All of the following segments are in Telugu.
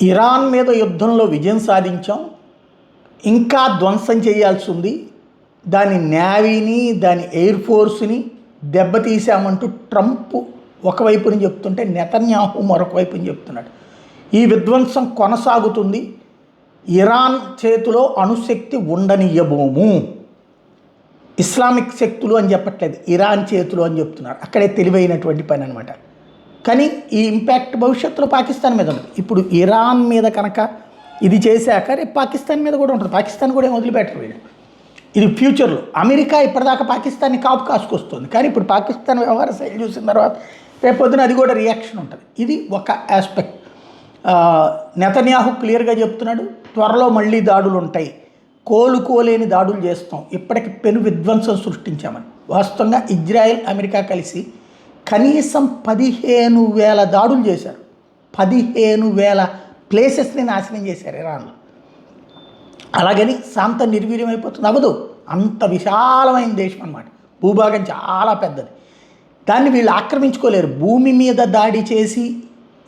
ఇరాన్ మీద యుద్ధంలో విజయం సాధించాం, ఇంకా ధ్వంసం చేయాల్సి ఉంది, దాని నేవీని దాని ఎయిర్ ఫోర్స్ని దెబ్బతీసామంటూ ట్రంప్ ఒకవైపుని చెప్తుంటే నెతన్యాహు మరొక వైపుని చెప్తున్నాడు. ఈ విధ్వంసం కొనసాగుతుంది, ఇరాన్ చేతిలో అణుశక్తి ఉండనియబోము. ఇస్లామిక్ శక్తులు అని చెప్పట్లేదు, ఇరాన్ చేతులు అని చెప్తున్నారు. అక్కడే తెలివైనటువంటి పని అనమాట. కానీ ఈ ఇంపాక్ట్ భవిష్యత్తులో పాకిస్తాన్ మీద ఉంటుంది. ఇప్పుడు ఇరాన్ మీద కనుక ఇది చేశాక రేపు పాకిస్తాన్ మీద కూడా ఉంటుంది. పాకిస్తాన్ కూడా ఏం వదిలిపెట్టరు వీళ్ళు. ఇది ఫ్యూచర్లో. అమెరికా ఇప్పటిదాకా పాకిస్తాన్ని కాపు కాసుకొస్తుంది, కానీ ఇప్పుడు పాకిస్తాన్ వ్యవహార శైలి చూసిన తర్వాత రేపు పొద్దున అది కూడా రియాక్షన్ ఉంటుంది. ఇది ఒక ఆస్పెక్ట్. నెతన్యాహు క్లియర్గా చెప్తున్నాడు, త్వరలో మళ్ళీ దాడులు ఉంటాయి, కోలుకోలేని దాడులు చేస్తాం, ఇప్పటికి పెను విధ్వంసం సృష్టించామని. వాస్తవంగా ఇజ్రాయెల్ అమెరికా కలిసి కనీసం 15,000 దాడులు చేశారు. 15,000 ప్లేసెస్ని నాశనం చేశారు ఇరాన్లో. అలాగని శాంత నిర్వీర్యం అయిపోతుంది అవ్వదు. అంత విశాలమైన దేశం అన్నమాట, భూభాగం చాలా పెద్దది. దాన్ని వీళ్ళు ఆక్రమించుకోలేరు. భూమి మీద దాడి చేసి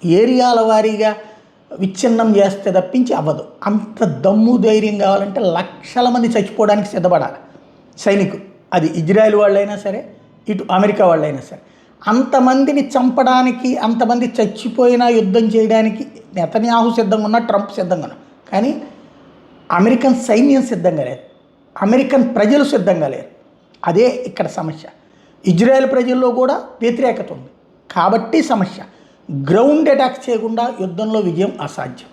ఏరియాల వారీగా విచ్ఛిన్నం చేస్తే తప్పించి అవ్వదు. అంత దమ్ము ధైర్యం కావాలంటే లక్షల మంది చచ్చిపోవడానికి సిద్ధపడాలి సైనికులు. అది ఇజ్రాయెల్ వాళ్ళైనా సరే, ఇటు అమెరికా వాళ్ళైనా సరే. అంతమందిని చంపడానికి, అంతమంది చచ్చిపోయినా యుద్ధం చేయడానికి నెతన్యాహు సిద్ధంగా ఉన్నా, ట్రంప్ సిద్ధంగా ఉన్నా. కానీ అమెరికన్ సైన్యం సిద్ధంగా లేదు, అమెరికన్ ప్రజలు సిద్ధంగా లేరు. అదే ఇక్కడ సమస్య. ఇజ్రాయెల్ ప్రజల్లో కూడా వ్యతిరేకత ఉంది కాబట్టి సమస్య. గ్రౌండ్ అటాక్ చేయకుండా యుద్ధంలో విజయం అసాధ్యం.